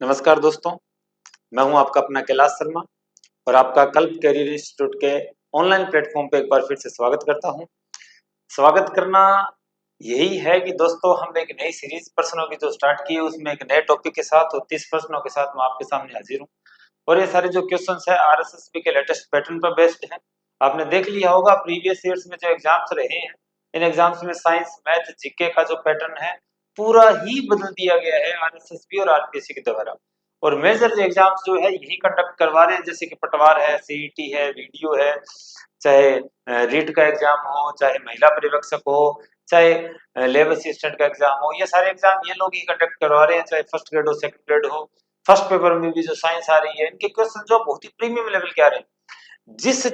नमस्कार दोस्तों, मैं हूं आपका अपना कैलाश शर्मा और आपका कल्प कैरियर इंस्टीट्यूट के ऑनलाइन प्लेटफॉर्म पे एक बार फिर से स्वागत करता हूं। स्वागत करना यही है कि दोस्तों हम एक नई सीरीज प्रश्नों की जो स्टार्ट की है उसमें एक नए टॉपिक के साथ और 30 प्रश्नों के साथ मैं आपके सामने हाजिर हूं और ये सारे जो क्वेश्चंस है आरएसएसबी के लेटेस्ट पैटर्न पर बेस्ड है। आपने देख लिया होगा प्रीवियस ईयर्स में जो एग्जाम्स रहे हैं, इन एग्जाम्स में साइंस, मैथ, जीके का जो पैटर्न है पूरा ही बदल दिया गया है आरएसएसबी और आरपीएससी के द्वारा। और मेजर एग्जाम्स जो है यही कंडक्ट करवा रहे हैं, जैसे कि पटवार है, सीईटी है, वीडियो है, चाहे रीट का एग्जाम हो, चाहे महिला पर्यवेक्षक हो, चाहे लेबर असिस्टेंट का एग्जाम हो, ये सारे एग्जाम ये लोग ही कंडक्ट करवा रहे हैं, चाहे फर्स्ट ग्रेड हो, सेकंड ग्रेड हो। फर्स्ट पेपर में भी जो साइंस आ रही है, इनके क्वेश्चन जो बहुत ही प्रीमियम लेवल के आ रहे हैं। जिस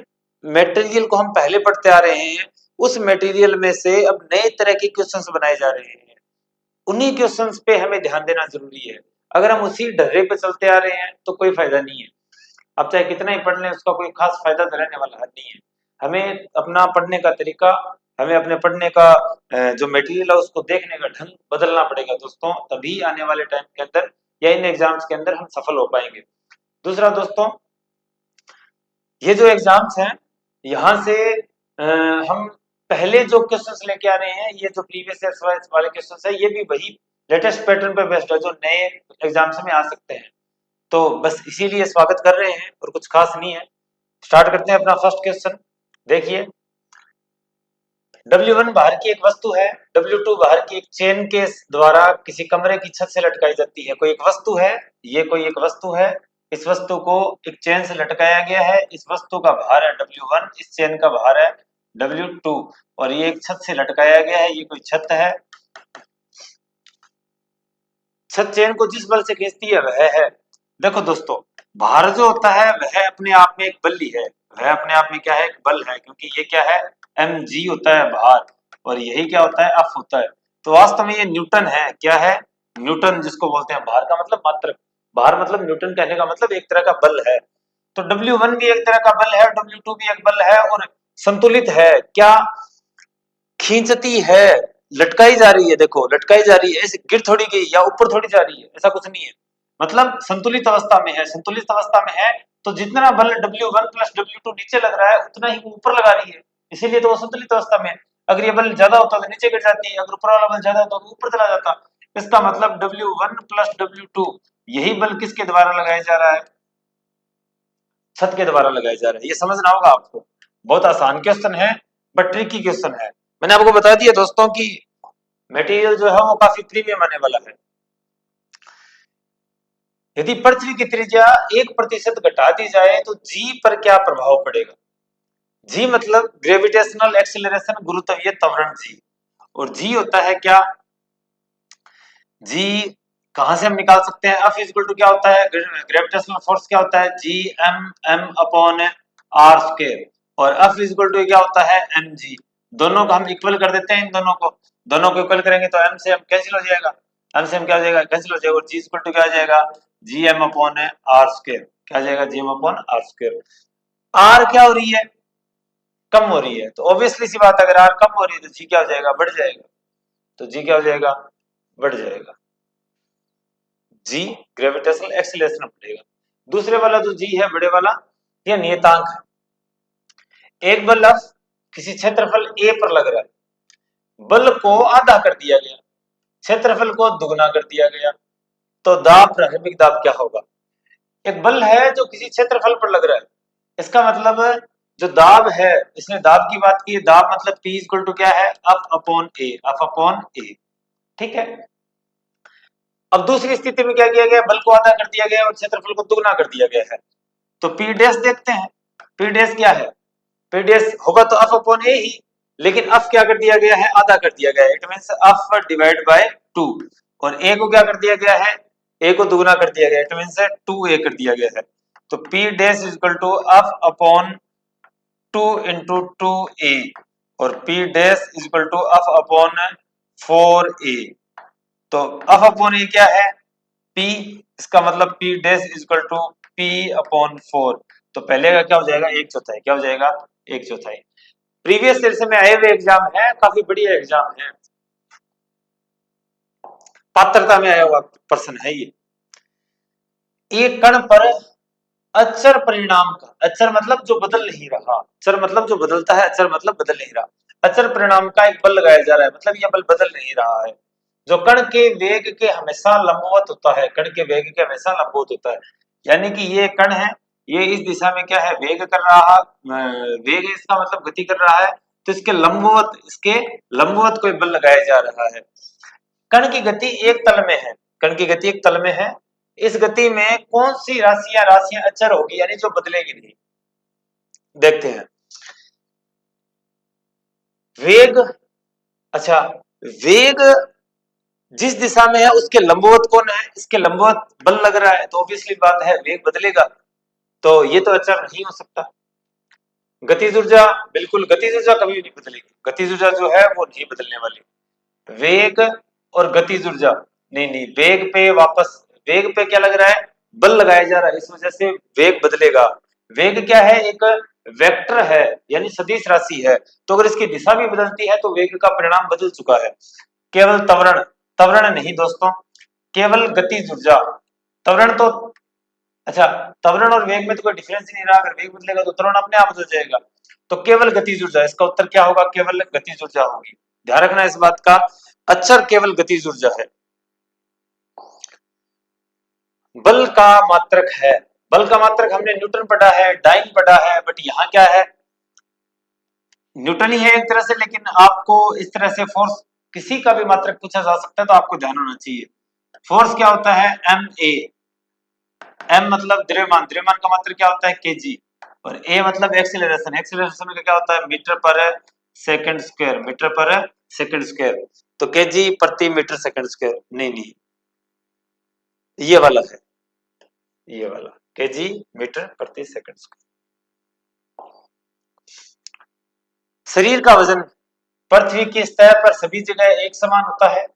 मटेरियल को हम पहले पढ़ते आ रहे हैं उस मटेरियल में से अब नए तरह के क्वेश्चंस बनाए जा रहे हैं, उन्हीं क्वेश्चंस पे हमें ध्यान देना जरूरी है। अगर हम उसी ढर्रे पे चलते आ रहे हैं तो कोई फायदा नहीं है। आप चाहे कितना ही पढ़ लें, उसका कोई खास फायदा दिलाने वाला नहीं है। हमें अपना पढ़ने का तरीका, हमें अपने पढ़ने का जो मटेरियल है उसको देखने का ढंग बदलना पड़ेगा दोस्तों, तभी आने वाले टाइम के अंदर या इन एग्जाम्स के अंदर हम सफल हो पाएंगे। दूसरा दोस्तों, ये जो एग्जाम्स हैं यहाँ से हम पहले जो क्वेश्चंस लेके आ रहे हैं, ये जो प्रीवियस ईयर वाले क्वेश्चंस है, ये भी वही लेटेस्ट पैटर्न पे बेस्ड है जो नए एग्जाम्स में आ सकते हैं। तो बस इसीलिए स्वागत कर रहे हैं और कुछ खास नहीं है। स्टार्ट करते हैं अपना फर्स्ट क्वेश्चन। देखिए, W1 बाहर की एक वस्तु है, W2 बाहर की एक चेन के द्वारा किसी कमरे की छत से लटकाई जाती है। कोई एक वस्तु है, ये कोई एक वस्तु है, इस वस्तु को एक चेन से लटकाया गया है, इस वस्तु का भार है W1, इस चेन का भार है W2 और ये एक छत से लटकाया गया है, ये कोई छत है। छत चेन को जिस बल से खींचती है वह है, देखो दोस्तों, भार जो होता है वह अपने आप में एक बल ही है, वह अपने आप में क्या है, एक बल है, क्योंकि ये क्या है, mg होता है भार, और यही क्या होता है, F होता है। तो वास्तव में ये न्यूटन है, क्या है, न्यूटन, जिसको बोलते हैं भार का मतलब मात्रक, भार मतलब न्यूटन कहने का मतलब एक तरह का बल है। तो W1 भी एक तरह का बल है, W2 भी एक बल है और संतुलित है, क्या खींचती है, लटकाई जा रही है, देखो लटकाई जा रही है, ऐसे गिर थोड़ी गई या ऊपर थोड़ी जा रही है, ऐसा कुछ नहीं है, मतलब संतुलित अवस्था में है। संतुलित अवस्था में है तो जितना बल W1 प्लस W2 नीचे लग रहा है उतना ही वो ऊपर लगा रही है, इसीलिए तो वो संतुलित अवस्था में है। अगर ये बल ज्यादा होता तो नीचे गिर जाती है, अगर ऊपर वाला बल ज्यादा होता तो ऊपर चला जाता। इसका मतलब W1 प्लस W2 यही बल किसके द्वारा लगाया जा रहा है, छत के द्वारा लगाया जा रहा है। ये समझना होगा आपको, बहुत आसान क्वेश्चन है बट ट्रिकी क्वेश्चन है। मैंने आपको बता दिया दोस्तों कि मटेरियल जो है वो काफी प्रीमियम आने वाला है। यदि पृथ्वी की त्रिज्या 1% घटा दी जाए तो जी पर क्या प्रभाव पड़ेगा। जी मतलब ग्रेविटेशनल एक्सीलरेशन, गुरुत्वीय त्वरण जी, और जी होता है क्या, जी कहां से हम निकाल सकते हैं, F इक्वल टू क्या होता है, ग्रेविटेशनल फोर्स क्या होता है, G M upon R square, और F इक्वल टू क्या होता है, एम जी। दोनों को हम इक्वल कर देते हैं, इन दोनों को इक्वल करेंगे तो एम से एम कैंसिल हो जाएगा, एम से एम क्या हो जाएगा, कैंसिल हो जाएगा, और जी इक्वल टू क्या हो जाएगा, G M upon R square, क्या हो जाएगा, G M upon R square. R क्या हो रही है, कम हो रही है, तो ऑब्वियसली सी बात है, अगर आर कम हो रही है तो जी क्या हो जाएगा, बढ़ जाएगा, तो जी क्या हो जाएगा, बढ़ जाएगा, जी ग्रेविटेशनल एक्सीलरेशन बढ़ेगा। दूसरे वाला जो जी है बड़े वाला, यह नियतांक है। एक बल F किसी क्षेत्रफल A पर लग रहा है, बल को आधा कर दिया गया, क्षेत्रफल को दुगना कर दिया गया, तो दाब, प्रारंभिक दाब क्या होगा। एक बल है जो किसी क्षेत्रफल पर लग रहा है, इसका मतलब जो दाब है, इसने दाब की बात की, दाब मतलब P इक्वल टू क्या है, F upon A, F upon A, ठीक है। अब दूसरी स्थिति में क्या किया गया, बल को आधा कर दिया गया और क्षेत्रफल को दुगना कर दिया गया है, तो P डैश देखते हैं, P डैश क्या है, P डैश होगा तो F अपॉन A ही, लेकिन F क्या कर दिया गया है, आधा कर दिया गया है, it means F divide by 2, और A को क्या कर दिया गया है, A को दुगना कर दिया गया, इट मींस 2A कर दिया गया है। तो P dash is equal to F upon 2 into 2A, और P dash is equal to F upon 4A। तो F अपॉन A क्या है, P, इसका मतलब P dash is equal to P upon 4, तो पहले का क्या हो जाएगा, एक चौथाई, क्या हो जाएगा, एक चौथाई। प्रीवियस ईयर से में आए हुए एग्जाम है, काफी बढ़िया एग्जाम है, पात्रता में आया हुआ प्रश्न है ये। एक कण पर अचर परिणाम का, अचर मतलब जो बदल नहीं रहा, अचर मतलब जो बदलता है, अचर मतलब बदल नहीं रहा, अचर परिणाम का एक बल लगाया जा रहा है, मतलब यह बल बदल नहीं रहा है, जो कण के वेग के हमेशा लंबवत होता है, कण के वेग के हमेशा लंबवत होता है, यानी कि ये कण है, ये इस दिशा में क्या है, वेग कर रहा, वेग इसका मतलब गति कर रहा है, तो इसके लंबवत कोई बल लगाया जा रहा है। कण की गति एक तल में है, कण की गति एक तल में है, इस गति में कौन सी राशियां अचर होगी, यानी जो बदलेगी नहीं। देखते हैं वेग, अच्छा वेग जिस दिशा में है उसके लंबवत कौन है, इसके लंबवत बल लग रहा है, तो ऑब्वियसली बात है वेग बदलेगा, तो ये तो अचर नहीं हो सकता। गतिज ऊर्जा, बिल्कुल गतिज ऊर्जा कभी भी नहीं बदलेगी, गतिज ऊर्जा जो है वो नहीं बदलने वाली। वेग और गतिज ऊर्जा, नहीं नहीं, वेग पे वापस, वेग पे क्या लग रहा है, बल लगाया जा रहा है, इस वजह से वेग बदलेगा। वेग क्या है, एक वेक्टर है, यानी सदिश राशि है, तो अगर इसकी दिशा भी बदलती है तो वेग का परिणाम बदल चुका है। केवल त्वरण, त्वरण नहीं दोस्तों, केवल गतिज ऊर्जा, त्वरण तो, अच्छा त्वरण और वेग में तो कोई डिफरेंस ही नहीं रहा, अगर वेग बदलेगा तो त्वरण अपने आप बदल जाएगा, तो केवल गतिज ऊर्जा, इसका उत्तर क्या होगा, केवल गतिज ऊर्जा होगी, ध्यान रखना इस बात का, अक्षर केवल गतिज ऊर्जा है। बल का मात्रक है, बल का मात्रक हमने न्यूटन पढ़ा है, डाइन पढ़ा है, बट यहाँ क्या है, न्यूटन ही है एक तरह से, लेकिन आपको इस तरह से फोर्स किसी का भी मात्रक पूछा जा सकता है, तो आपको ध्यान होना चाहिए। फोर्स क्या होता है, एम ए, एम मतलब द्रव्यमान, द्रव्यमान का मात्रक क्या होता है, केजी, और ए मतलब एक्सीलरेशन, एक्सीलरेशन का क्या होता है, मीटर पर सेकंड स्क्वायर, मीटर पर सेकंड स्क्वायर, तो केजी प्रति मीटर सेकंड स्क्वायर, नहीं नहीं, ये वाला है, ये वाला केजी मीटर प्रति सेकंड स्क्वायर। शरीर का वजन पृथ्वी की सतह पर सभी जगह एक समान होता है,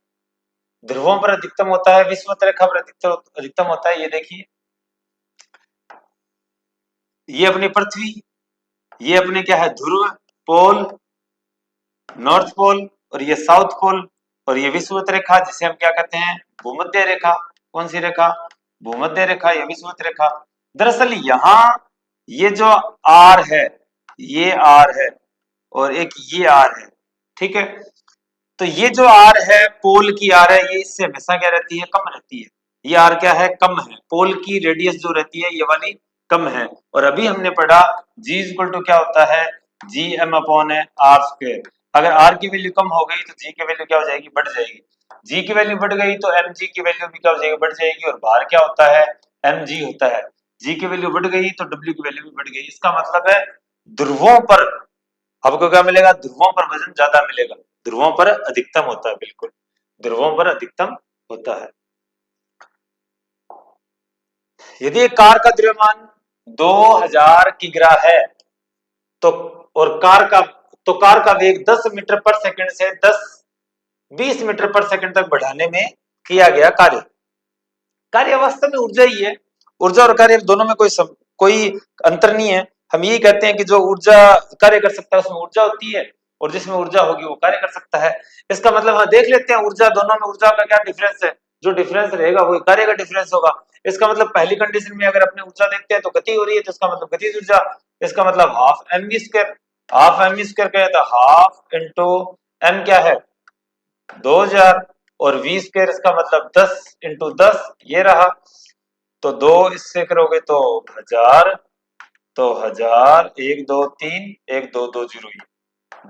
ध्रुवों पर अधिकतम होता है, विषुवत रेखा पर अधिकतम होता है, ये देखिए, ये अपनी पृथ्वी, ये अपने क्या है, ध्रुव, पोल, नॉर्थ पोल, और ये साउथ पोल, और ये विषुवत रेखा जिसे हम क्या कहते हैं, भूमध्य रेखा, कौन सी रेखा, भूमध्य रेखा या विषुवत रेखा। दरअसल यहाँ ये जो आर है, ये आर है, और एक ये आर है, ठीक है, तो ये जो आर है, पोल की आर है, ये इससे हमेशा क्या रहती है, कम रहती है, ये आर क्या है, कम है, पोल की रेडियस जो रहती है ये वाली कम है, और अभी हमने पढ़ा जी इक्वल टू क्या होता है, जी एम अपॉन है आर स्क्वायर, अगर आर की वैल्यू कम हो गई तो जी की वैल्यू क्या हो जाएगी, बढ़ जाएगी, जी की वैल्यू बढ़ गई तो एम जी की वैल्यू भी क्या हो जाएगी, बढ़ जाएगी, और बाहर क्या होता है, एम जी होता है, जी की वैल्यू बढ़ गई तो डब्ल्यू की वैल्यू भी बढ़ गई, इसका मतलब है ध्रुवों पर आपको क्या मिलेगा, ध्रुवों पर वजन ज्यादा मिलेगा, ध्रुवों पर अधिकतम होता है, बिल्कुल ध्रुवों पर अधिकतम होता है। यदि एक कार का द्रव्यमान 2000 किग्रा है, तो और कार का वेग 10 मीटर पर सेकंड से 20 मीटर पर सेकंड तक बढ़ाने में किया गया कार्य, कार्य वास्तव में ऊर्जा ही है, ऊर्जा और कार्य दोनों में कोई अंतर नहीं है, हम यही कहते हैं कि जो ऊर्जा कार्य कर सकता है उसमें ऊर्जा होती है, और जिसमें ऊर्जा होगी वो कार्य कर सकता है, इसका मतलब हाँ देख लेते हैं ऊर्जा, दोनों में ऊर्जा का क्या डिफरेंस है, जो डिफरेंस रहेगा वो कार्य का डिफरेंस होगा, इसका मतलब पहली कंडीशन में अगर अपने ऊर्जा देखते हैं तो गति हो रही है, तो इसका मतलब गतिज ऊर्जा, इसका मतलब half M V square, half M V square क्या है, हाफ इंटू एम क्या है 2000, और वी स्क्वायर इसका मतलब 10 इंटू 10 ये रहा, तो दो इससे करोगे तो 1000, तो 1000 1 2 3 1 2 2 जीरो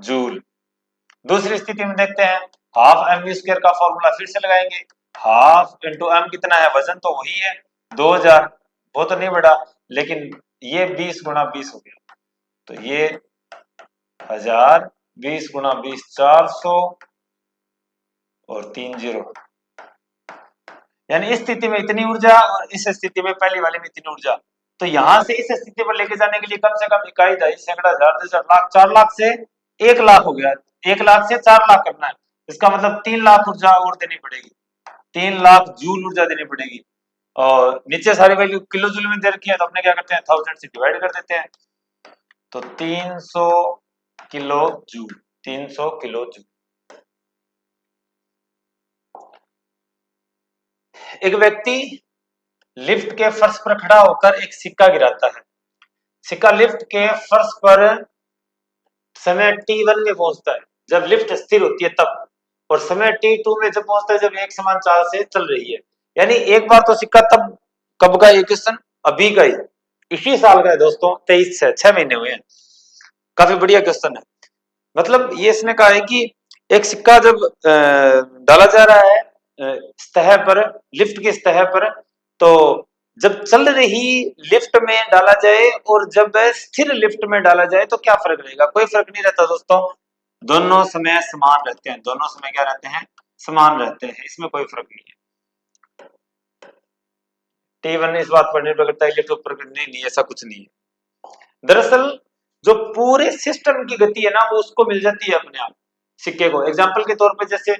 जूल। दूसरी स्थिति में देखते हैं, हाफ एम वी स्क्वायर का फॉर्मूला फिर से लगाएंगे, हाफ इंटू एम कितना है, वजन तो वही है 2000, वो तो नहीं बढ़ा, लेकिन ये 20 गुणा 20 हो गया, तो ये 1000, 20 गुणा 20 400, और 3 जीरो, यानी इस स्थिति में इतनी ऊर्जा और इस स्थिति में पहली वाले में इतनी ऊर्जा, तो यहां से इस स्थिति पर लेके जाने के लिए कम से कम इकाई दहाई सैकड़ा हजार 10,00,000 4 लाख से 1 लाख हो गया, 1 लाख से 4 लाख करना है, इसका मतलब 3 लाख ऊर्जा और देनी पड़ेगी, 3 लाख जूल ऊर्जा देनी पड़ेगी, और नीचे सारी वैल्यू किलो जूल में दे रखी है, तो अपने क्या करते हैं 1000 से डिवाइड कर देते हैं, तो 300 किलो जूल, 300 किलो जूल। एक व्यक्ति लिफ्ट के फर्श पर खड़ा होकर एक सिक्का गिराता है। सिक्का लिफ्ट के फर्श पर समय t1 में पहुंचता है, जब लिफ्ट स्थिर होती है तब, और समय t2 में जब पहुंचता है जब एक समान चाल से चल रही है। यानी एक बार तो सिक्का तब, कब का ये क्वेश्चन, अभी का ही, इसी साल का है दोस्तों, 23 से 6 महीने हुए हैं। काफी बढ़िया क्वेश्चन है। मतलब ये इसने कहा है कि एक सिक्का जब डाला जा रहा है सतह पर, लिफ्ट की सतह पर, तो जब चल रही लिफ्ट में डाला जाए और जब स्थिर लिफ्ट में डाला जाए तो क्या फर्क रहेगा? कोई फर्क नहीं रहता दोस्तों, दोनों समय समान रहते हैं, दोनों समय क्या रहते हैं? समान रहते हैं, इसमें कोई फर्क नहीं है। T1 इस बात पर निर्भर करता है कि ऊपर, नहीं नहीं ऐसा कुछ नहीं है। दरअसल जो पूरे सिस्टम की गति है ना वो उसको मिल जाती है अपने आप सिक्के को। एग्जाम्पल के तौर पे जैसे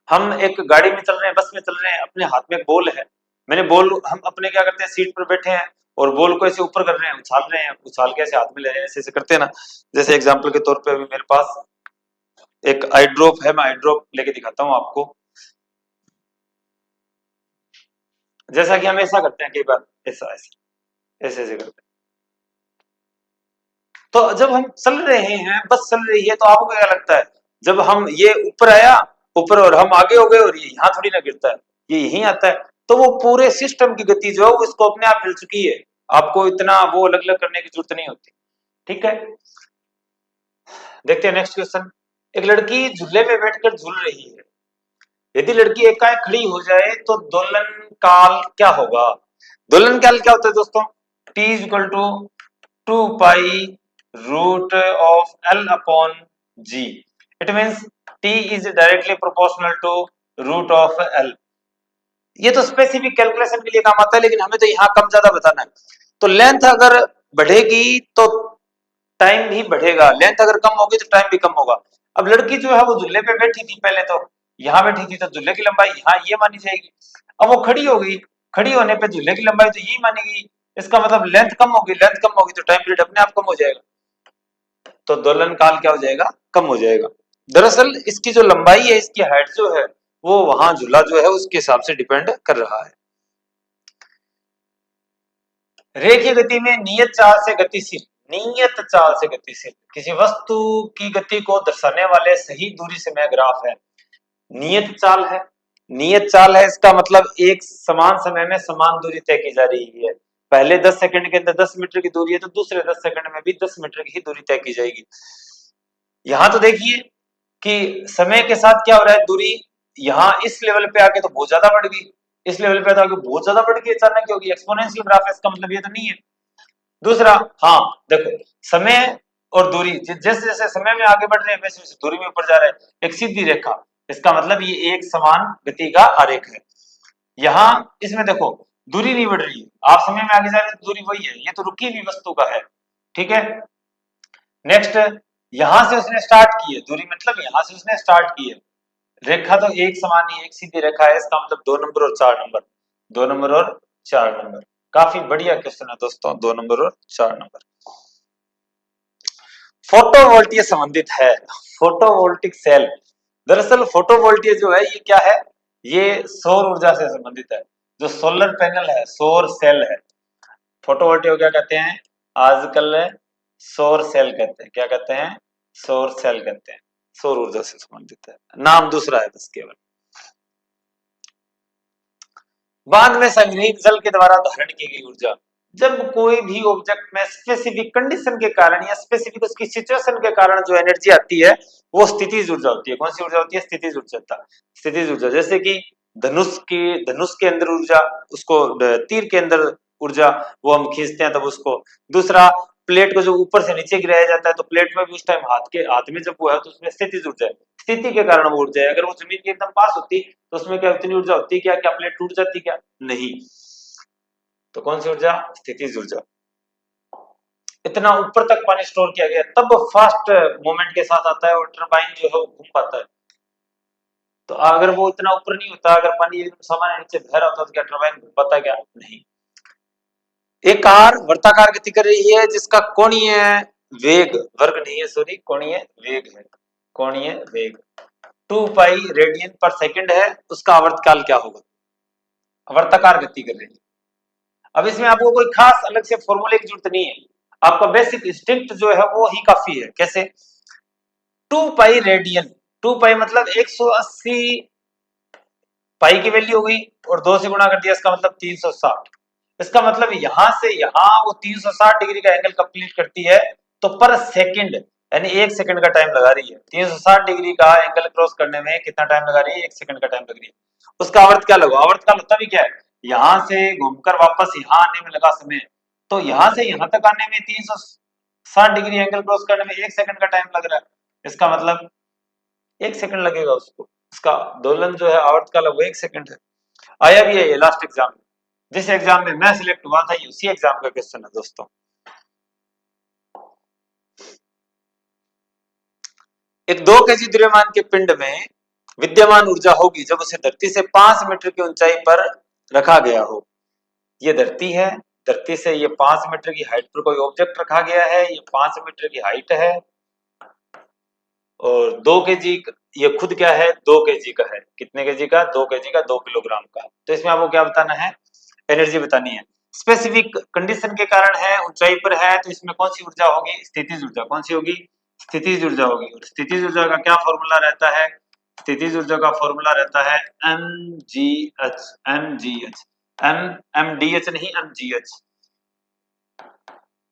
हम एक गाड़ी में चल रहे हैं, बस में चल रहे हैं, अपने हाथ में बॉल है, मैंने बॉल, हम अपने क्या करते हैं सीट पर बैठे हैं और बॉल को ऐसे ऊपर कर रहे हैं, उछाल रहे हैं, उछाल के ऐसे हाथ में ले रहे हैं, ऐसे ऐसे करते हैं ना। जैसे एग्जाम्पल के तौर पे अभी मेरे पास एक आई ड्रॉप है, मैं आई ड्रॉप लेके दिखाता हूँ आपको। जैसा कि हम ऐसा करते हैं कई बार, ऐसा ऐसे ऐसे ऐसे करते हैं। तो जब हम चल रहे हैं, बस चल रही है, तो आपको क्या लगता है जब हम ये ऊपर आया, ऊपर और हम आगे हो गए और ये यहाँ थोड़ी ना गिरता है, ये यहीं आता है। तो वो पूरे सिस्टम की गति जो है वो इसको अपने आप मिल चुकी है, आपको इतना वो अलग अलग करने की जरूरत नहीं होती। ठीक है, देखते हैं नेक्स्ट क्वेश्चन। एक लड़की झूले में बैठकर झूल रही है, यदि लड़की एकाएक खड़ी हो जाए तो दोलन काल क्या होगा? दोलन काल क्या होता है दोस्तों? t is equal to 2 pi root of l upon g। It means t is directly proportional to root of l। ये तो स्पेसिफिक कैलकुलेशन के लिए काम आता है, लेकिन हमें तो यहाँ कम ज्यादा बताना है। तो लेंथ अगर बढ़ेगी तो टाइम भी बढ़ेगा, लेंथ अगर कम होगी तो टाइम भी कम होगा। अब लड़की जो है वो झूले पे बैठी थी, पहले तो यहाँ बैठी थी, तो झूले की लंबाई यहाँ ये मानी जाएगी। अब वो खड़ी हो गई, खड़ी होने पे झूले की लंबाई तो यही मानी गई, इसका मतलब लेंथ कम होगी, लेंथ कम होगी तो टाइम पीरियड अपने आप कम हो जाएगा, तो दोलन काल क्या हो जाएगा? कम हो जाएगा। दरअसल इसकी जो लंबाई है, इसकी हाइट जो है, वो वहां झूला जो है उसके हिसाब से डिपेंड कर रहा है। रेखीय गति में नियत चाल से गतिशील, नियत चाल से गतिशील किसी वस्तु की गति को दर्शाने वाले सही दूरी समय ग्राफ है। नियत चाल है, नियत चाल है इसका मतलब एक समान समय में समान दूरी तय की जा रही है। पहले 10 सेकंड के अंदर 10 मीटर की दूरी है तो दूसरे 10 सेकंड में भी 10 मीटर की ही दूरी तय की जाएगी। यहां तो देखिए कि समय के साथ क्या हो रहा है, दूरी यहाँ इस लेवल पे आके तो बहुत ज्यादा बढ़ गई, इस लेवल पे आके बहुत ज्यादा बढ़ गई अचानक, क्योंकि एक्सपोनेंशियल ग्राफ है, इसका मतलब ये तो नहीं है। दूसरा, हाँ देखो, समय और दूरी जैसे जैसे समय में आगे बढ़ रहे हैं वैसे वैसे दूरी में ऊपर जा रहे हैं, एक सीधी रेखा, इसका मतलब ये एक समान गति का आरेख है। यहाँ इसमें देखो दूरी नहीं बढ़ रही है, आप समय में आगे जा रहे हैं तो दूरी वही है, ये तो रुकी हुई वस्तु का है। ठीक है, नेक्स्ट, यहां से उसने स्टार्ट की है दूरी, मतलब यहां से उसने स्टार्ट की है, रेखा तो एक समान ही, एक सीधी रेखा है, इसका मतलब 2 नंबर और 4 नंबर, 2 नंबर और 4 नंबर। काफी बढ़िया क्वेश्चन है दोस्तों, 2 नंबर और 4 नंबर। फोटोवोल्टिक संबंधित है, फोटोवोल्टिक सेल। दरअसल फोटोवोल्टिक जो है ये क्या है? ये सौर ऊर्जा से संबंधित है, जो सोलर पैनल है, सौर सेल है। फोटोवोल्टिक को क्या कहते हैं आजकल? सौर सेल कहते हैं। क्या कहते हैं? सौर सेल कहते हैं, सौर ऊर्जा से संबंधित है, नाम दूसरा है बस केवल। बांध में संग्रहित जल के द्वारा धारण की गई ऊर्जा, जब कोई भी ऑब्जेक्ट में स्पेसिफिक कंडीशन के कारण या स्पेसिफिक उसकी सिचुएशन के कारण जो एनर्जी आती है वो स्थितिज ऊर्जा होती है। कौन सी ऊर्जा होती है? स्थितिज ऊर्जा। स्थितिज ऊर्जा जैसे कि धनुष के अंदर ऊर्जा, उसको तीर के अंदर ऊर्जा, वो हम खींचते हैं तब उसको। दूसरा, प्लेट को जो ऊपर से नीचे गिराया जाता है तो प्लेट में भी उस टाइम हाथ में जब वो है तो उसमें स्थितिज ऊर्जा है, स्थिति के कारण वो ऊर्जा है। अगर वो जमीन के एकदम पास होती तो उसमें क्या उतनी ऊर्जा होती? क्या क्या प्लेट टूट जाती? क्या नहीं। तो कौन सी ऊर्जा? स्थितिज ऊर्जा। इतना ऊपर तक पानी स्टोर किया गया तब फास्ट मूवमेंट के साथ आता है और टरबाइन जो है वो घूम पाता है। तो अगर वो इतना ऊपर नहीं होता, अगर पानी एकदम सामान्य नीचे बह रहा होता तो क्या टरबाइन घूम पाता? क्या नहीं। एक कार वर्ताकार गति कर रही है जिसका कोणीय वेग, वर्ग नहीं है सॉरी, कोणीय वेग है, कोणीय वेग 2 पाई रेडियन पर सेकंड है, उसका आवर्तकाल क्या होगा? वर्ताकार गति कर रही है, अब इसमें आपको कोई खास अलग से फॉर्मूले की जरूरत नहीं है, आपका बेसिक इंस्टिंक्ट जो है वो ही काफी है। कैसे? 2 पाई रेडियन, 2 पाई मतलब 180 पाई की वैल्यू हो गई और 2 से गुणा कर दिया, इसका मतलब 360। इसका मतलब यहां से यहां वो 360 डिग्री का एंगल कंप्लीट करती है, तो पर सेकंड यानी 1 सेकंड का टाइम लगा रही है। 360 डिग्री का एंगल क्रॉस करने में कितना टाइम लगा रही है? 1 सेकंड का टाइम लग रही है। उसका आवर्त क्या लगा? आवर्त का मतलब ही क्या है? यहां से घूमकर वापस यहां आने में लगा समय, तो यहां से यहां तक आने में 360 डिग्री एंगल क्रॉस करने में 1 सेकंड का टाइम लग रहा है। इसका मतलब 1 सेकंड लगेगा उसको। इसका दोलन जो है आवर्त का लगभग 1 सेकंड है। आया भी है ये लास्ट एग्जाम में, जिस एग्जाम में मैं सिलेक्ट हुआ था, उसी एग्जाम का क्वेश्चन है दोस्तों। एक 2 केजी द्रव्यमान के पिंड में विद्यमान ऊर्जा होगी जब उसे धरती से 5 मीटर की ऊंचाई पर रखा गया हो। ये धरती है, धरती से ये 5 मीटर की हाइट पर कोई ऑब्जेक्ट रखा गया है, ये 5 मीटर की हाइट है और 2 केजी, ये खुद क्या है? 2 केजी का है। कितने केजी का? 2 केजी का, 2 किलोग्राम का। तो इसमें आपको क्या बताना है? एनर्जी बतानी है। स्पेसिफिक कंडीशन के कारण है, ऊंचाई पर है, तो इसमें कौन सी ऊर्जा होगी? स्थितिज ऊर्जा। कौन सी होगी? स्थितिज ऊर्जा होगी। और स्थितिज ऊर्जा का क्या फॉर्मूला रहता है? स्थितिज ऊर्जा का फॉर्मूला रहता है mgh। mgh, mdh नहीं, mgh।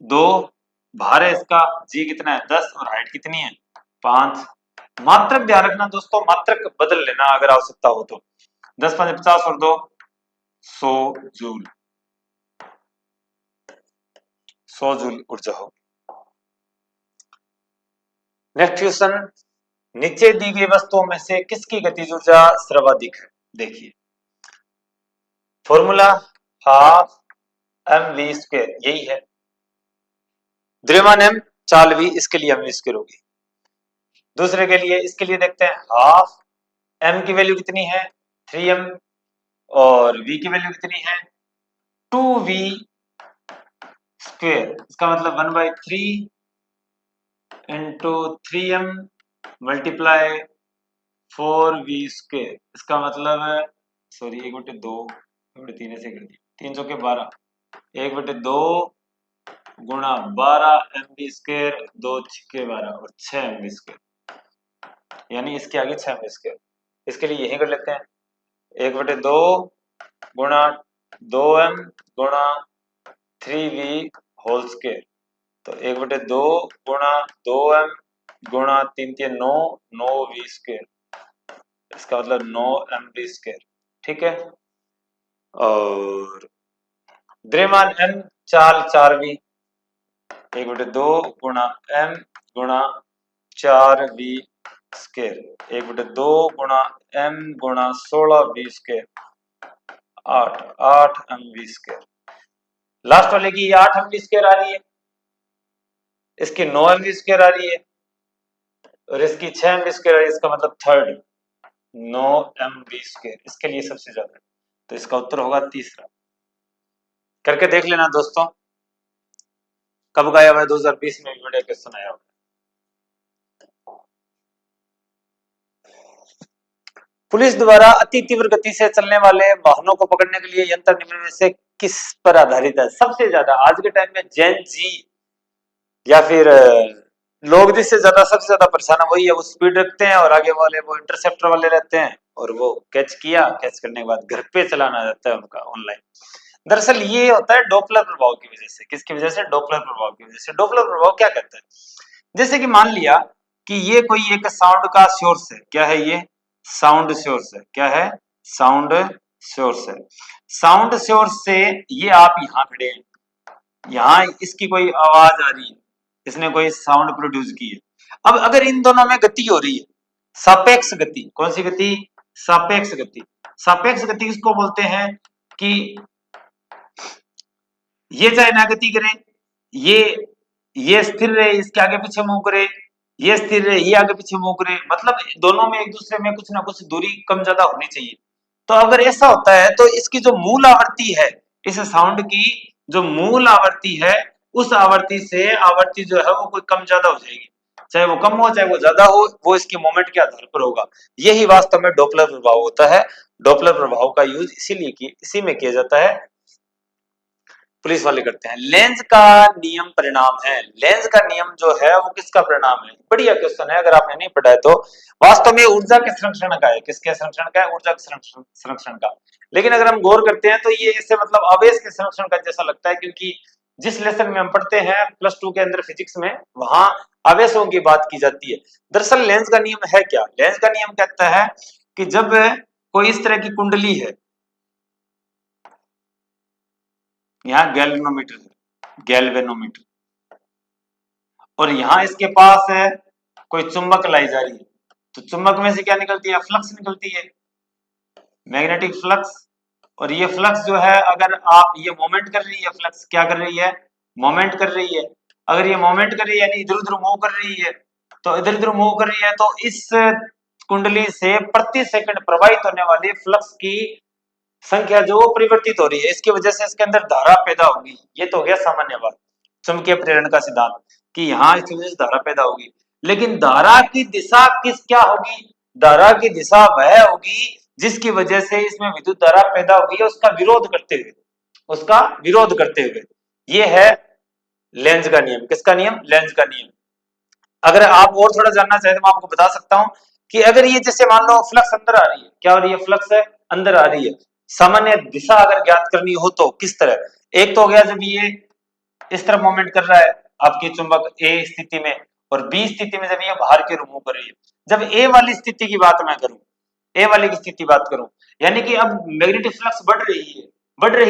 2 भार है इसका, जी कितना है? 10 और हाइट कितनी है? 5। मात्रक ध्यान रखना दोस्तों, मात्रक बदल लेना अगर आवश्यकता हो तो। 10 5 50 और 2 100 जूल, 100 जूल ऊर्जा हो। नेक्स्ट क्वेश्चन, नीचे दी गई वस्तुओं में से किसकी गतिज ऊर्जा सर्वाधिक है? देखिए फॉर्मूला हाफ mv स्क्वायर, यही है। द्रव्यमान m, चाल v, इसके लिए mv स्क्वायर होगी। दूसरे के लिए, इसके लिए देखते हैं, हाफ m की वैल्यू कितनी है? 3m और v की वैल्यू कितनी है? 2v square. इसका मतलब 1/3 into 3m multiply 4v square. इसका मतलब सॉरी 1/2, 1/3 ऐसे कर दिया, 3 चौके 12, 1/2 गुणा 12 mv स्क्वायर, 2 छक्के 12 और 6 mv स्क्वायर, यानी इसके आगे 6 mv स्क्वायर। इसके लिए यही कर लेते हैं, 1/2 गुणा 2m गुणा 3v होल स्क्वायर, तो 1/2 गुणा 2m गुणा 3 3 9, 9v स्क्वायर। इसका मतलब 9 mv स्क्वायर। ठीक है। और द्रव्यमान m, चाल 4v, 1/2 गुणा m गुणा 4v स्क्वायर, 1/2 गुणा m गुणा 16v square, 8 mv square. Last वाले की 8 mv स्क्वायर आ रही है, इसकी 9 mv स्क्वायर आ रही है और इसकी 6 mv स्क्वायर आ रही है। इसका मतलब थर्ड 9 mv स्क्वायर इसके लिए सबसे ज्यादा है, तो इसका उत्तर होगा तीसरा। करके देख लेना दोस्तों, कब आया हुआ है? 2020 में बड़ा क्वेश्चन आया हुआ है। पुलिस द्वारा अति तीव्र गति से चलने वाले वाहनों को पकड़ने के लिए यंत्र निम्न में से किस पर आधारित है? सबसे ज्यादा आज के टाइम में जेन जी या फिर लोग जिससे ज्यादा सबसे ज्यादा परेशान है वही है। वो स्पीड रखते हैं और आगे वाले वो इंटरसेप्टर वाले रहते हैं और वो कैच किया, कैच करने के बाद घर पे चलाना रहता है उनका ऑनलाइन। दरअसल ये होता है डॉपलर प्रभाव की वजह से। किसकी वजह से? डॉपलर प्रभाव की वजह से। डॉपलर प्रभाव क्या कहता है? जैसे कि मान लिया कि ये कोई एक साउंड का सोर्स है। क्या है ये? साउंड सोर्स है। क्या है? साउंड सोर्स है। साउंड सोर्स से ये आप यहाँ खड़े हैं, यहाँ इसकी कोई आवाज आ रही है, इसने कोई साउंड प्रोड्यूस की है। अब अगर इन दोनों में गति हो रही है, सापेक्ष गति। कौन सी गति? सापेक्ष गति। सापेक्ष गति किसको बोलते हैं? कि ये चाहे ना गति करे, ये स्थिर रहे, इसके आगे पीछे मूव करे, ये स्थिर रहे, ये आगे पीछे मूव करे, मतलब दोनों में एक दूसरे में कुछ ना कुछ दूरी कम ज्यादा होनी चाहिए। तो अगर ऐसा होता है तो इसकी जो मूल आवृत्ति है, इस साउंड की जो मूल आवृत्ति है, उस आवृत्ति से आवृत्ति जो है वो कोई कम ज्यादा हो जाएगी। चाहे वो कम हो चाहे वो ज्यादा हो, वो इसके मोमेंट के आधार पर होगा। यही वास्तव में डॉपलर प्रभाव होता है। डॉपलर प्रभाव का यूज इसी में किया जाता है पुलिस वाले करते हैं। लेंज का नियम परिणाम है। लेंज का नियम जो है वो किसका परिणाम है? बढ़िया क्वेश्चन है, अगर आपने नहीं पढ़ा है तो। वास्तव में ऊर्जा के संरक्षण का है। किसके संरक्षण का है? ऊर्जा के संरक्षण का। लेकिन अगर हम गौर करते हैं तो ये इससे मतलब आवेश के संरक्षण का जैसा लगता है, क्योंकि जिस लेसन में हम पढ़ते हैं +2 के अंदर फिजिक्स में, वहां आवेशों की बात की जाती है। दरअसल लेंज का नियम है क्या? लेंज का नियम कहता है कि जब कोई इस तरह की कुंडली है, यहाँ गैल्वेनोमीटर, और यहाँ इसके पास है कोई चुंबक लाई जा रही है, तो चुंबक में से क्या निकलती है? फ्लक्स निकलती है, मैग्नेटिक फ्लक्स। और ये फ्लक्स जो है, अगर आप ये मोमेंट कर रही है, फ्लक्स क्या कर रही है? मोमेंट कर रही है। अगर ये मोमेंट कर रही है यानी इधर उधर मूव कर रही है, तो इधर उधर मूव कर रही है तो इस कुंडली से प्रति सेकंड प्रवाहित होने वाली फ्लक्स की संख्या जो परिवर्तित हो रही है, इसकी वजह से इसके अंदर धारा पैदा होगी। ये तो हो गया सामान्य बात, चुंबकीय प्रेरण का सिद्धांत, कि यहाँ इसकी वजह से धारा पैदा होगी। लेकिन धारा की दिशा क्या होगी? धारा की दिशा वह होगी जिसकी वजह से इसमें विद्युत धारा पैदा हुई है, उसका विरोध करते हुए। ये है लेंज का नियम। किसका नियम? लेंज का नियम। अगर आप और थोड़ा जानना चाहें तो मैं आपको बता सकता हूं कि अगर ये जैसे मान लो फ्लक्स अंदर आ रही है, क्या हो रही है? फ्लक्स है अंदर आ रही है। सामान्य दिशा अगर ज्ञात करनी हो तो किस तरह? एक तो हो गया जब ये इस तरफ मूवमेंट कर रहा है आपकी चुंबक ए स्थिति में, और बी स्थिति में जब ये बाहर की ओर मूव कर रही है। जब ए वाली स्थिति की बात मैं करूं, ए वाली की स्थिति बात करूं, यानी कि अब मैग्नेटिक फ्लक्स बढ़ रही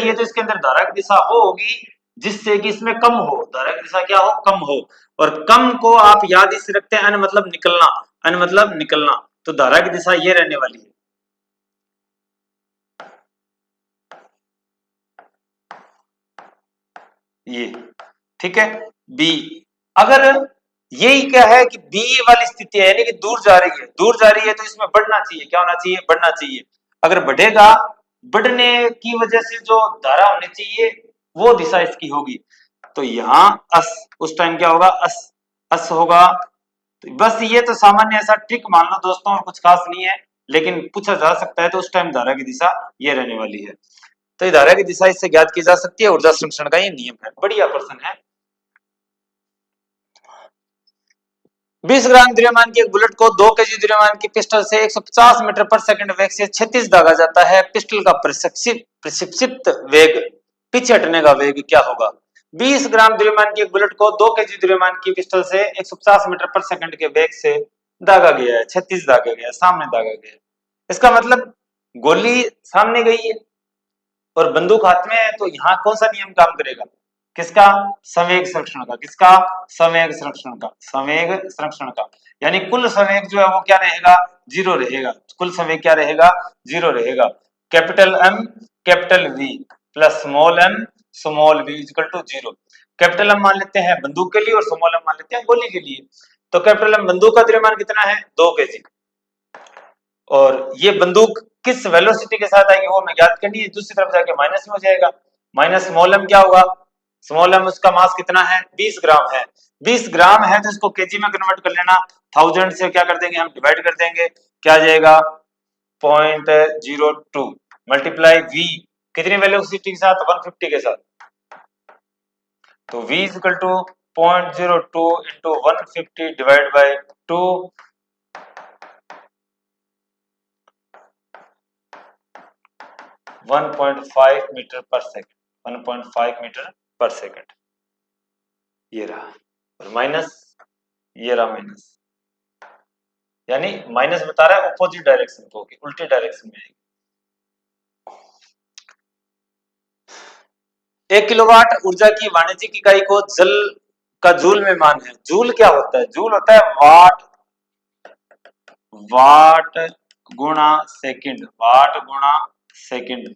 है तो इसके अंदर धारा की दिशा वो होगी जिससे कि इसमें कम हो, धारा की दिशा क्या हो? कम हो। और कम को आप याद इस रखते हैं, अन मतलब निकलना, अन मतलब निकलना, तो धारा की दिशा ये रहने वाली है। ये ठीक है। बी, अगर यही क्या है कि बी वाली स्थिति है यानी कि दूर जा रही है, दूर जा रही है तो इसमें बढ़ना चाहिए, क्या होना चाहिए? बढ़ना चाहिए। अगर बढ़ेगा, बढ़ने की वजह से जो धारा होनी चाहिए वो दिशा इसकी होगी, तो यहाँ अस, उस टाइम क्या होगा? अस, अस होगा। तो बस ये तो सामान्य ऐसा ट्रिक मान लो दोस्तों, और कुछ खास नहीं है, लेकिन पूछा जा सकता है तो उस टाइम धारा की दिशा ये रहने वाली है। तो ये धारा की दिशा इससे ज्ञात की जा सकती है, ऊर्जा संरक्षण का ये नियम है। बढ़िया प्रश्न है। 20 ग्राम द्रव्यमान की एक बुलेट को 2 केजी द्रव्यमान की पिस्टल से 150 मीटर पर सेकंड वेग से 36 दागा जाता है। पिस्टल का प्रक्षिप्त वेग, पीछे हटने का वेग क्या होगा? 20 ग्राम द्रव्यमान की एक बुलेट को 2 केजी द्रव्यमान की पिस्टल से 150 मीटर पर सेकंड के वेग से दागा गया है, 36 दागा गया है, सामने दागा गया है। इसका मतलब गोली सामने गई है और बंदूक हाथ में है, तो यहाँ कौन सा नियम काम करेगा? किसका? संवेग संरक्षण का। किसका? संवेग संरक्षण का। संवेग संरक्षण का यानी कुल संवेग जो है वो क्या रहेगा? 0 रहेगा। कुल संवेग क्या रहेगा? 0 रहेगा। Capital M capital V plus small V equal to 0। Capital M मान लेते हैं बंदूक के लिए और स्मॉल एम मान लेते हैं गोली के लिए। तो कैपिटल एम बंदूक का द्रव्यमान कितना है? 2 केजी। और ये बंदूक किस वेलोसिटी के साथ आएगी वो हमें ज्ञात करनी है। दूसरी तरफ जाके माइनस में हो जाएगा, माइनस स्मॉल एम क्या होगा? स्मॉल एम उसका मास कितना है? 20 ग्राम है। 20 ग्राम है तो इसको केजी में कन्वर्ट कर लेना, 1000 से क्या कर देंगे हम? डिवाइड कर देंगे, क्या आ जाएगा? 0.02 मल्टीप्लाई वी, कितनी वेलोसिटी के साथ? 150 के साथ, तो v is equal to 0.02 into 150 divide by 2, 1.5 metre पर सेकंड, 1.5 मीटर पर सेकंड। ये रहा, और माइनस, ये रहा माइनस, यानी माइनस बता रहा है अपोजिट डायरेक्शन को, उल्टी डायरेक्शन में आएगी। 1 किलोवाट ऊर्जा की वाणिज्यिक इकाई को जल का जूल में मान है। जूल क्या होता है? जूल होता है वाट, वाट गुणा सेकंड, वाट गुणा सेकंड,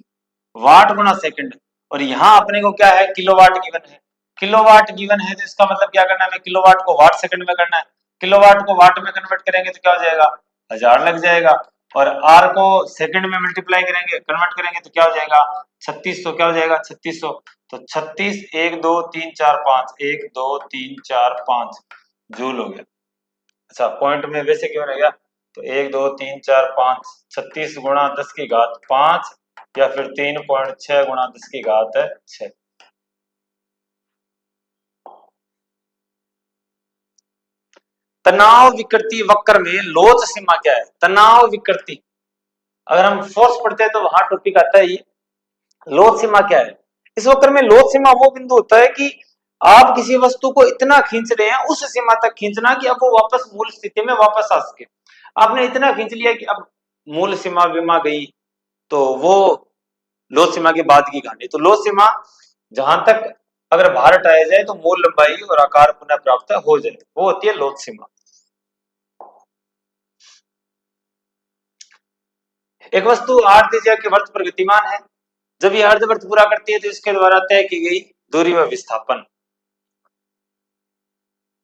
वाट गुणा सेकंड। और यहाँ अपने को क्या है? किलोवाट गिवन है। किलोवाट गिवन है तो इसका मतलब क्या करना है? हमें किलोवाट को वाट सेकंड में करना है। किलोवाट को वाट में कन्वर्ट करेंगे तो क्या हो जाएगा? 1000 लग जाएगा। और आर को सेकंड में मल्टीप्लाई करेंगे, कन्वर्ट करेंगे तो क्या हो जाएगा? 3600। क्या हो जाएगा? 3600। तो 36 1 2 3 4 5, 1 2 3 4 5 जूल हो गया। अच्छा, पॉइंट में वैसे क्यों रहेगा? तो 1 2 3 4 5, 36 गुणा 10 की घात 5 या फिर 3.6 गुणा 10 की घात 6। तनाव विकृति वक्र में लोच सीमा क्या है? तनाव विकृति, अगर हम फोर्स पढ़ते हैं तो वहां टॉपिक आता है ये। लोच सीमा क्या है? इस वक्र में लोच सीमा वो बिंदु होता है कि आप किसी वस्तु को इतना खींच रहे हैं, उस सीमा तक खींचना कि अब वो वापस मूल स्थिति में वापस आ सके। आपने इतना खींच लिया कि अब मूल सीमा विमा गई, तो वो लोच सीमा के बाद की कहानी। तो लोच सीमा जहां तक अगर भार हटाया जाए तो मूल लंबाई और आकार पुनः प्राप्त हो जाए, वो होती है लोच सीमा। एक वस्तु आर्द्रत्या के वर्त पर गतिमान है। जब ये अर्धवर्त पूरा करती है तो इसके द्वारा तय की गई दूरी व विस्थापन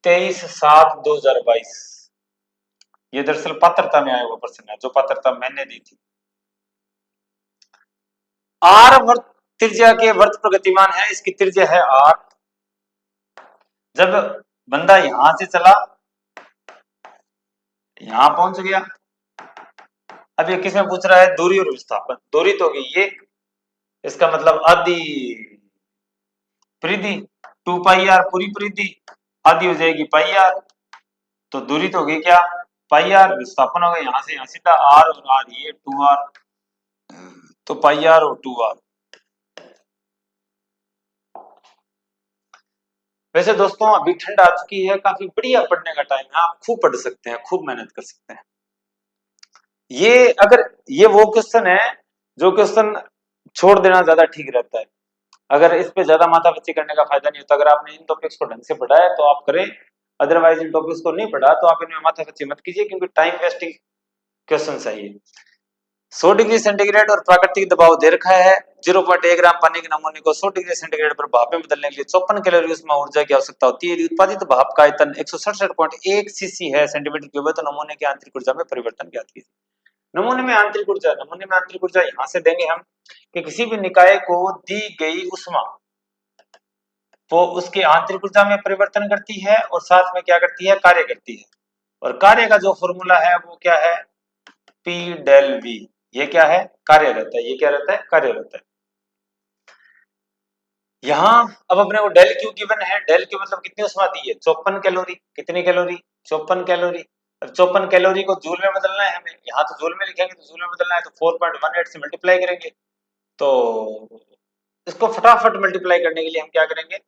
23/7/2022। ये दरअसल पात्रता में आया हुआ प्रश्न है, जो पात्रता मैंने दी थी। आर वर्त त्रिज्या के वर्त पर गतिमान है, इसकी त्रिज्या है आर। जब बंदा यहां से चला, यहां पहुंच गया, अब ये किसमें पूछ रहा है? दूरी और विस्थापन। दूरी तो होगी ये, इसका मतलब आधी परिधि 2πr, पूरी परिधि आधी हो जाएगी πr, तो दूरी तो होगी क्या? πr। विस्थापन होगा यहां से यहां सीधा r, और r ये 2r, तो πr और 2r। वैसे दोस्तों अभी ठंड आ चुकी है, काफी बढ़िया पढ़ने का टाइम है, आप खूब पढ़ सकते हैं, खूब मेहनत कर सकते हैं। ये अगर ये वो क्वेश्चन है जो क्वेश्चन छोड़ देना ज्यादा ठीक रहता है, अगर इस पे ज्यादा माथापच्ची करने का फायदा नहीं होता। अगर आपने इन टॉपिक्स को ढंग से पढ़ा है तो आप करें, अदरवाइज इन टॉपिक्स को नहीं पढ़ा तो आप इनमें माथापच्ची मत कीजिए, क्योंकि टाइम वेस्टिंग क्वेश्चन चाहिए। 100 डिग्री सेंटीग्रेड और प्राकृतिक दबाव दे रखा है। 0.1 ग्राम पानी के नमूने को 100 डिग्री सेंटीग्रेड पर भाप में बदलने के लिए 54 कैलोरी उसमें ऊर्जा की आवश्यकता होती है। उत्पादित भाप का आयतन 167.1 सीसी है, सेंटीमीटर क्यूब है, तो नमूने की आंतरिक ऊर्जा में परिवर्तन ज्ञात कीजिए। नमूने में आंतरिक ऊर्जा यहां से देंगे हम कि किसी भी निकाय को दी गई उष्मा वो उसकी आंतरिक ऊर्जा में परिवर्तन करती है और साथ में क्या करती है? कार्य करती है। और कार्य का जो फॉर्मूला है वो क्या है? P del V। ये क्या है? कार्य रहता है। ये क्या रहता है? कार्य रहता है। यहाँ अब अपने को डेल क्यू गिवन है। डेल क्यू मतलब कितनी उष्मा दी है? 54 कैलोरी। कितनी कैलोरी? 54 कैलोरी। अब 54 कैलोरी को जूल में बदलना है हमें, यहाँ तो जूल में लिखेंगे, तो जूल में बदलना है तो 4.18 से मल्टीप्लाई करेंगे। तो इसको फटाफट मल्टीप्लाई करने के लिए हम क्या करेंगे?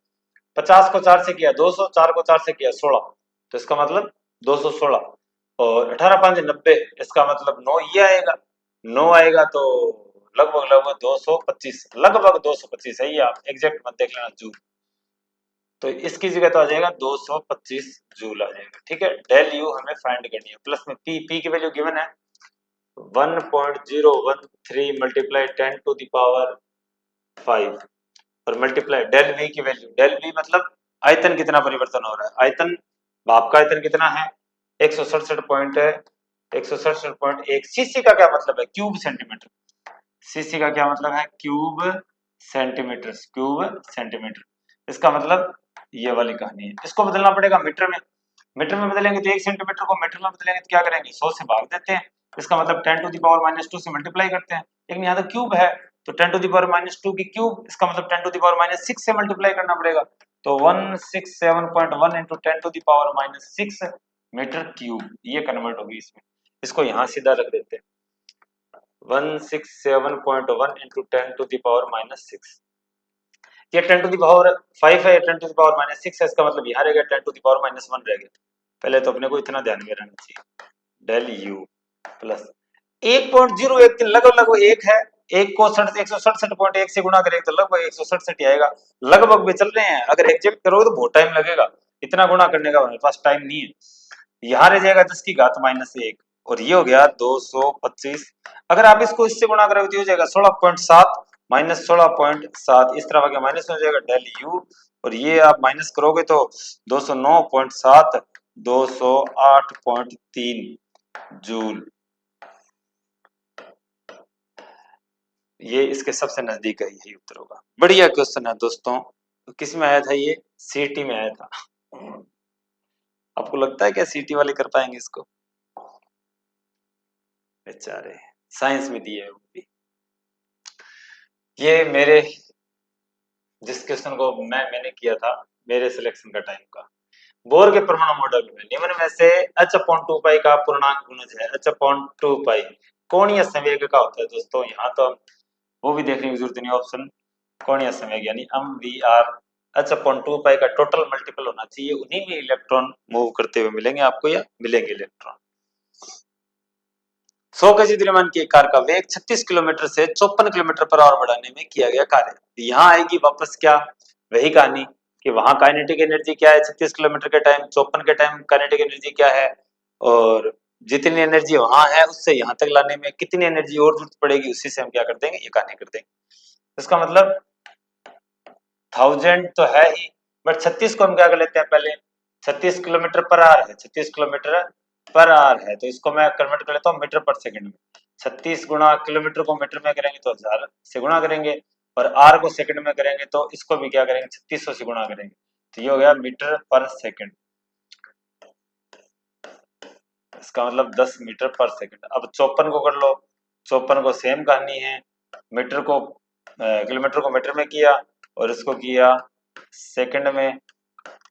50 को 4 से किया 200, 4 को 4 से किया 16, तो इसका मतलब 216, और 18 5 90, इसका मतलब 9 ये आएगा। 9 आएगा तो लगभग लगभग 225, लगभग 225 है, ये आप एग्जैक्ट मत देख लेना जूल, तो इसकी जगह तो आ जाएगा 225 जूल आ जाएगा। ठीक है, डेल यू हमें फाइंड करनी है। प्लस में पी की वैल्यू गिवन है 1.013 मल्टीप्लाई 10 टू द पावर 5, और मल्टीप्लाई डेल वी की वैल्यू। डेल वी मतलब आयतन कितना परिवर्तन हो रहा है। आयतन, भाप का आयतन कितना है? 167.1 सीसी का क्या मतलब है? Cube centimetre. सीसी का क्या मतलब है? Cube centimetre. क्यूब सेंटीमीटर, इसका मतलब ये वाली कहानी है। इसको बदलना पड़ेगा मीटर में। मीटर में बदलेंगे तो 1 सेंटीमीटर को मीटर में बदलेंगे तो क्या करेंगे? 100 से भाग देते हैं, इसका मतलब 10 टू द पावर -2 से मल्टीप्लाई करते हैं। लेकिन यहाँ तो क्यूब है, तो 10 टू द पावर -2 की क्यूब, इसका मतलब 10 टू द पावर -6 से मल्टीप्लाई करना पड़ेगा। तो 167.1 into 10 to the power -6 metre cube, ये कन्वर्ट होगी इसमें। इसको यहाँ सीधा रख देते हैं, 167.1 इंटू 10 टू द पावर -6। ये 10 टू द पावर 5 है, 10 टू द पावर -6 है, इसका मतलब यहाँ रहेगा 10 टू द पावर -1 रहेगा। पहले तो अपने को इतना ध्यान में रहना चाहिए। डेल यू प्लस 1.013 लगभग 1 है, 1 को 167.1 से गुणा करेंगे तो लगभग 167 ही आएगा। लगभग में चल रहे हैं, अगर एग्जैक्ट करोगे तो बहुत टाइम लगेगा, इतना गुणा करने का हमारे पास टाइम नहीं है। यहाँ रह जाएगा 10 की घात -1, और ये हो गया 225। अगर आप इसको इससे गुणा करोगे तो हो जाएगा 16.7 -16.7, इस तरह का माइनस हो जाएगा डेल यू, और ये आप माइनस करोगे तो 209.7 208.3 जूल। ये इसके सबसे नजदीक है, यही उत्तर होगा। बढ़िया क्वेश्चन है दोस्तों। किस में आया था? ये सीटी में आया था। आपको लगता है क्या सीटी वाले कर पाएंगे इसको? बेचारे साइंस में दिए है वो भी। ये मेरे जिस क्वेश्चन को मैंने किया था, मेरे सिलेक्शन का टाइम का, बोर के परमाणु मॉडल में निम्न में से h/2 का पूर्णांक गुणज है। h/2 कोणीय संवेग का होता है दोस्तों। यहाँ तो वो भी देखने की जरूरत नहीं, ऑप्शन कोणीय संवेग यानी mvr h/2 का टोटल मल्टीपल होना चाहिए, उन्हीं में इलेक्ट्रॉन मूव करते हुए मिलेंगे आपको या मिलेंगे इलेक्ट्रॉन। 100 केजी द्रव्यमान की एक कार का वेग 36 किलोमीटर से 54 किलोमीटर पर आवर बढ़ाने में किया गया कार्य। यहाँ आएगी वापस क्या वही कहानी कि वहां काइनेटिक एनर्जी क्या है 36 किलोमीटर के टाइम, 54 के टाइम काइनेटिक एनर्जी क्या है, और जितनी एनर्जी वहां है उससे यहाँ तक लाने में कितनी एनर्जी और जरूरत पड़ेगी, उसी से हम क्या कर देंगे ये कहानी कर देंगे। इसका मतलब 1000 तो है ही, बट 36 को हम क्या कर लेते हैं पहले, 36 किलोमीटर पर आवर है, 36 किलोमीटर पर आवर है, तो इसको मैं कन्वर्ट कर लेता हूँ मीटर पर सेकंड में। 36 गुणा किलोमीटर को मीटर में करेंगे तो 1000 से गुणा करेंगे, और आर को सेकंड में करेंगे तो इसको भी क्या करेंगे 3600 से गुणा करेंगे, तो ये हो गया मीटर पर सेकंड। इसका मतलब 10 मीटर पर सेकंड। अब 54 को कर लो, 54 को सेम कहानी है, मीटर को किलोमीटर को मीटर में किया और इसको किया सेकंड में।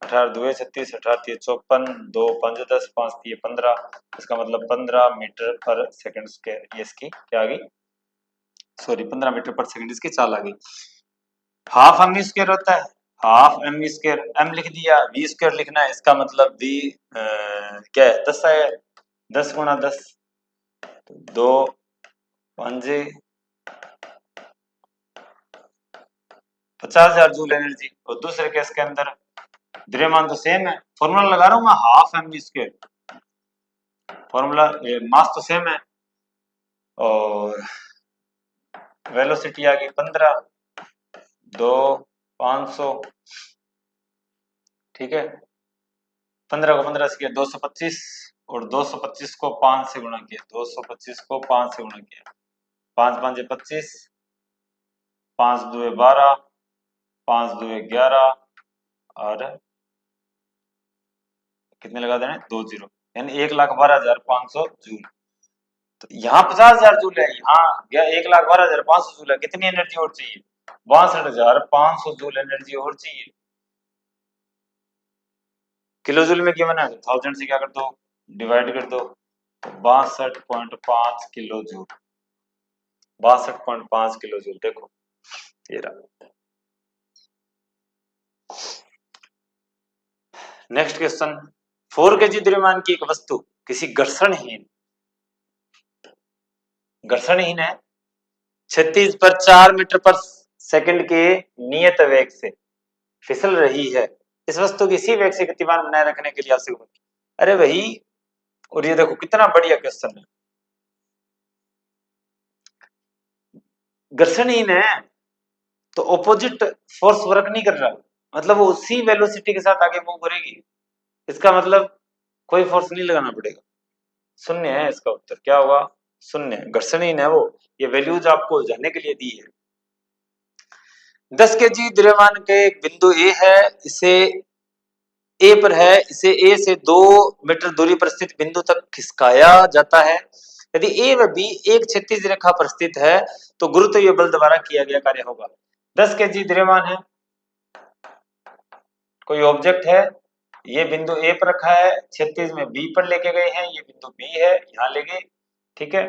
18 2 36, 18 3 54, 2 5 10, 5 3 15, इसका मतलब 15 मीटर पर सेकंड स्क्वायर। ये इसकी क्या आ गई, सॉरी 15 मीटर पर सेकंड इसकी चाल आ गई। हाफ एम स्क्वायर होता है, हाफ एम स्क्वायर, एम लिख दिया, वी स्क्वायर लिखना है, इसका मतलब वी क्या है 10 है, 10 गुणा 10, 2 5 50,000 जूल एनर्जी। और दूसरे केस के अंदर द्रव्यमान तो सेम है, फॉर्मूला लगा रहा हूं मैं half M square, formula mass तो सेम है, और वेलोसिटी आ गई 15, 2 500, ठीक है, 15 को 15 से किया 225, और 225 को 5 से गुणा किया, 225 को 5 से गुणा किया, 5 5 25, 5 2 12, 5 2 11, और कितने लगा देना 2 जीरो, यानी 1,12,500 जूल। तो यहाँ 50,000 जूल है, यहाँ 1,12,500 जूल है, कितनी एनर्जी और चाहिए 62,500 जूल एनर्जी और चाहिए। किलो जूल में क्या बना है, 1000 से क्या कर दो डिवाइड कर दो, 62.5 किलो जूल, 62.5 किलो जूल। देखो ये रहा। नेक्स्ट क्वेश्चन, 4 केजी द्रव्यमान की एक वस्तु किसी घर्षणहीन है 36 पर 4 मीटर पर सेकंड के नियत वेग से फिसल रही है, इस वस्तु की इसी वेग से गतिमान बनाए रखने के लिए आवश्यक। अरे वही, और ये देखो कितना बढ़िया क्वेश्चन है, घर्षणहीन है तो ऑपोजिट फोर्स वर्क नहीं कर रहा, मतलब वो उसी वेलोसिटी के साथ आगे मूव करेगी, इसका मतलब कोई फोर्स नहीं लगाना पड़ेगा, शून्य है इसका उत्तर। क्या होगा, शून्य, घर्षणहीन है वो, ये वैल्यूज आपको जानने के लिए दी है। 10 केजी द्रव्यमान के एक बिंदु ए है, इसे ए पर है, इसे ए से 2 मीटर दूरी पर स्थित बिंदु तक खिसकाया जाता है। यदि ए व बी एक क्षैतिज रेखा पर स्थित है तो गुरुत्वीय बल द्वारा किया गया कार्य होगा। 10 केजी द्रव्यमान है, कोई ऑब्जेक्ट है, ये बिंदु ए पर रखा है, क्षैतिज में बी पर लेके गए हैं, ये बिंदु बी है यहाँ ले गए, ठीक है,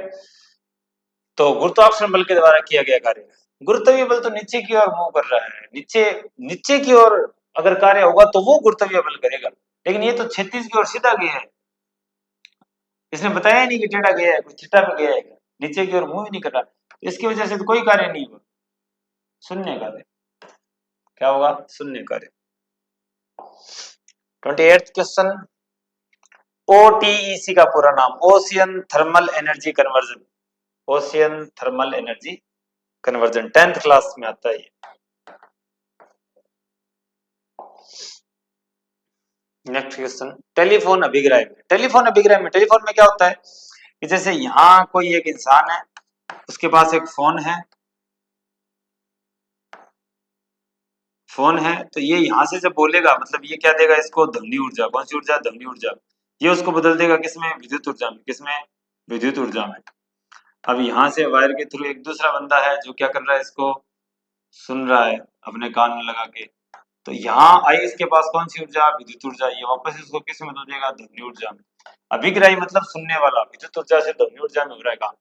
तो गुरुत्वाकर्षण बल के द्वारा किया गया कार्य। गुरुत्वीय बल तो नीचे की ओर मूव कर रहा है, नीचे नीचे की ओर अगर कार्य होगा तो वो गुरुत्वीय बल करेगा, लेकिन ये तो क्षैतिज की ओर सीधा गया है, इसने बताया ही नहीं कि टेढ़ा गया है, कोई थीटा पे गया है, नीचे की ओर मूव ही नहीं कर रहा, तो इसकी वजह से तो कोई कार्य नहीं हुआ, शून्य कार्य। क्या होगा, शून्य कार्य। 28th क्वेश्चन, ओटीईसी का पूरा नाम ocean thermal energy conversion, ocean thermal energy conversion 10th class में आता है ये। नेक्स्ट क्वेश्चन, टेलीफोन अभिग्राह में, टेलीफोन अभिग्राह में, टेलीफोन में क्या होता है कि जैसे यहाँ कोई एक इंसान है, उसके पास एक फोन है, फोन है, तो ये यहाँ से जब बोलेगा मतलब ये क्या देगा इसको, ध्वनि ऊर्जा, कौन सी ऊर्जा, ध्वनि ऊर्जा, ये उसको बदल देगा किसमें, विद्युत ऊर्जा में, किसमें, विद्युत ऊर्जा में। अब यहाँ से वायर के थ्रू एक दूसरा बंदा है जो क्या कर रहा है, इसको सुन रहा है अपने कान में लगा के, तो यहाँ आई इसके पास कौन सी ऊर्जा, विद्युत ऊर्जा, ये वापस इसको किस में बदल जाएगा, ध्वनि ऊर्जा में। अभिग्राही मतलब सुनने वाला, विद्युत ऊर्जा से ध्वनि ऊर्जा में हो रहेगा,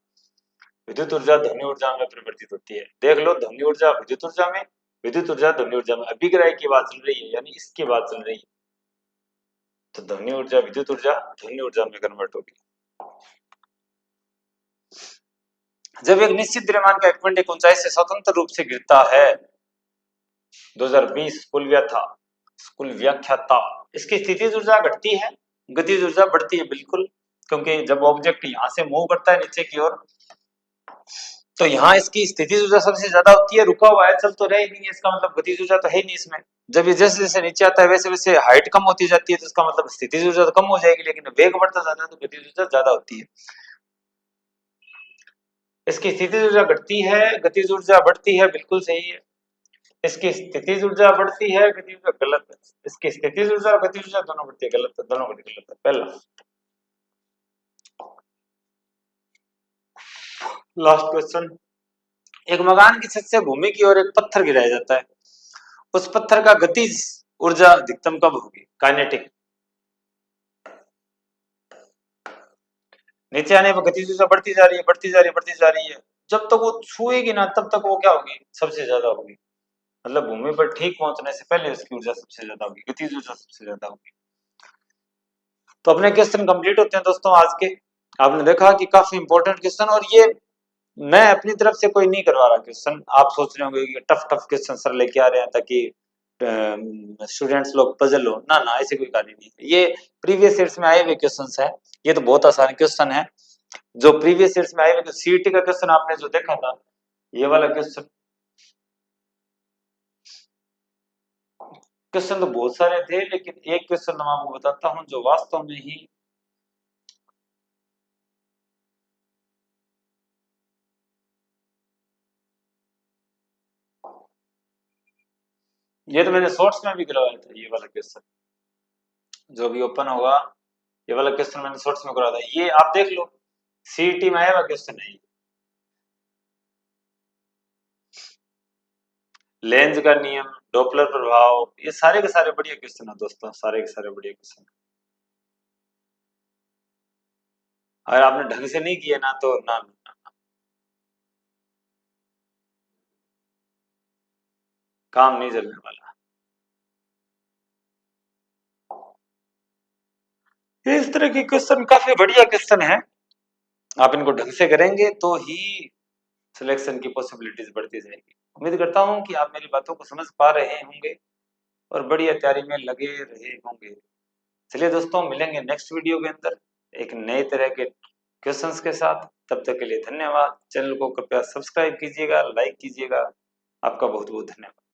विद्युत ऊर्जा ध्वनि ऊर्जा में परिवर्तित होती है। देख लो, ध्वनि ऊर्जा विद्युत ऊर्जा में, विद्युत ऊर्जा ध्वनि ऊर्जा में। अभिग्राही की बात चल रही है, यानी इसकी बात चल रही है, तो ध्वनि ऊर्जा विद्युत ऊर्जा ध्वनि ऊर्जा में कन्वर्ट होगी। जब एक निश्चित द्रव्यमान का एक पिंड एक ऊंचाई से स्वतंत्र रूप से गिरता है, 2020 कुल व्याख्या था, इसकी स्थितिज ऊर्जा घटती है, गतिज ऊर्जा बढ़ती है। बिल्कुल, क्योंकि जब ऑब्जेक्ट यहाँ से मूव करता है नीचे की ओर, तो यहाँ इसकी स्थितिज ऊर्जा सबसे ज्यादा होती है। रुका हुआ है, चल तो रहा ही नहीं है, इसका मतलब गतिज ऊर्जा तो है ही नहीं इसमें। जब ये जैसे जैसे नीचे आता है वैसे वैसे हाइट कम होती जाती है, तो इसका मतलब स्थितिज ऊर्जा तो कम हो जाएगी, लेकिन वेग बढ़ता जाता है तो गतिज ऊर्जा ज्यादा होती है। इसकी स्थितिज ऊर्जा घटती है, गतिज ऊर्जा बढ़ती है, बिल्कुल सही है। इसकी स्थितिज ऊर्जा बढ़ती है, गतिज ऊर्जा गलत है। इसकी स्थितिज ऊर्जा और गतिज ऊर्जा दोनों बढ़ती है, गलत है, दोनों गलत है। पहला लास्ट क्वेश्चन, एक मकान की छत से भूमि की ओर एक पत्थर गिराया जाता है, उस पत्थर का गतिज ऊर्जा अधिकतम कब होगी, काइनेटिक। नीचे आने पर गतिज ऊर्जा बढ़ती जा रही है, बढ़ती जा रही है, बढ़ती जा रही है, जब तक वो छुएगी ना तब तक वो क्या होगी, सबसे ज्यादा होगी। मतलब भूमि पर ठीक पहुंचने से पहले उसकी ऊर्जा सबसे ज्यादा होगी, गतिज ऊर्जा सबसे ज्यादा होगी। तो अपने क्वेश्चन कंप्लीट होते हैं दोस्तों आज के। आपने देखा कि काफी इंपॉर्टेंट क्वेश्चन, और ये मैं अपनी तरफ से कोई नहीं करवा रहा क्वेश्चन। आप सोच रहे होंगे कि टफ टफ क्वेश्चन सर लेके आ रहे हैं ताकि स्टूडेंट्स लोग पजल हो, ना ना, ऐसी कोई कहानी नहीं है। ये प्रीवियस ईयर्स में आए हुए क्वेश्चंस हैं, ये तो बहुत आसान क्वेश्चन है जो प्रीवियस ईयर्स में आए हुए। सीईटी का क्वेश्चन आपने जो देखा था, ये वाला क्वेश्चन, क्वेश्चन तो बहुत सारे थे, लेकिन एक क्वेश्चन मैं आपको बताता हूं जो वास्तव में ही ये तो मैंने शॉर्ट्स में भी करवाया था। ये वाला क्वेश्चन जो भी ओपन होगा, ये वाला क्वेश्चन मैंने शॉर्ट्स में करवाया था, ये आप देख लो, सीईटी में आया हुआ क्वेश्चन है। लेंज का नियम, डॉपलर प्रभाव, ये सारे के सारे बढ़िया क्वेश्चन है दोस्तों, सारे के सारे बढ़िया क्वेश्चन। अगर आपने ढंग से नहीं किया ना तो ना, काम नहीं चलने वाला। इस तरह के क्वेश्चन काफी बढ़िया क्वेश्चन है, आप इनको ढंग से करेंगे तो ही सिलेक्शन की पॉसिबिलिटीज बढ़ती जाएगी। उम्मीद करता हूं कि आप मेरी बातों को समझ पा रहे होंगे और बढ़िया तैयारी में लगे रहे होंगे। चलिए दोस्तों, मिलेंगे नेक्स्ट वीडियो के अंदर एक नए तरह के क्वेश्चंस के साथ। तब तक के लिए धन्यवाद। चैनल को कृपया सब्सक्राइब कीजिएगा, लाइक कीजिएगा। आपका बहुत बहुत धन्यवाद।